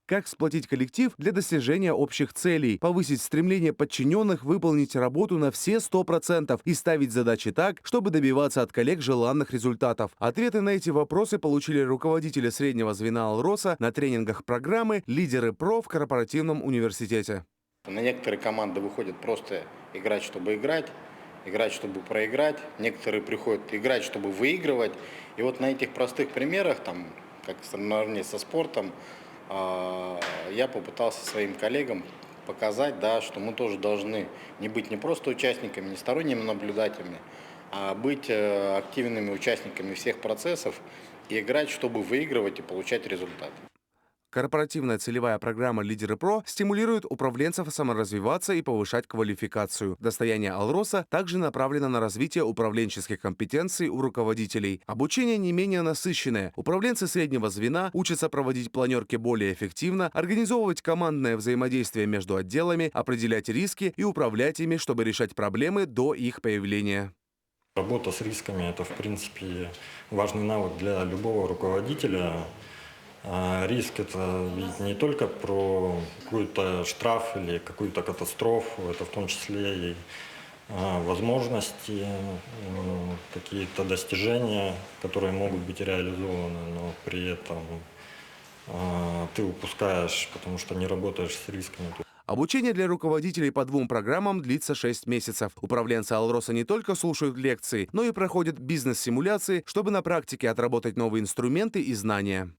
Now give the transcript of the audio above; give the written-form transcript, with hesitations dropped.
Как сплотить коллектив для достижения общих целей, повысить стремление подчиненных выполнить работу на все 100% и ставить задачи так, чтобы добиваться от коллег желанных результатов. Ответы на эти вопросы получили руководители среднего звена «Алроса» на тренингах программы «Лидеры ПРО» в корпоративном университете. На некоторые команды выходят просто играть, чтобы проиграть. Некоторые приходят играть, чтобы выигрывать. И вот на этих простых примерах, там, как наравне со спортом, я попытался своим коллегам показать, да, что мы тоже должны не быть не просто участниками, не сторонними наблюдателями, а быть активными участниками всех процессов и играть, чтобы выигрывать и получать результат. Корпоративная целевая программа «Лидеры ПРО» стимулирует управленцев саморазвиваться и повышать квалификацию. Достояние «Алроса» также направлено на развитие управленческих компетенций у руководителей. Обучение не менее насыщенное. Управленцы среднего звена учатся проводить планерки более эффективно, организовывать командное взаимодействие между отделами, определять риски и управлять ими, чтобы решать проблемы до их появления. Работа с рисками – это, в принципе, важный навык для любого руководителя. Риск – это ведь не только про какой-то штраф или какую-то катастрофу, это в том числе и возможности, какие-то достижения, которые могут быть реализованы, но при этом ты упускаешь, потому что не работаешь с рисками. Обучение для руководителей по двум программам длится 6 месяцев. Управленцы «Алроса» не только слушают лекции, но и проходят бизнес-симуляции, чтобы на практике отработать новые инструменты и знания.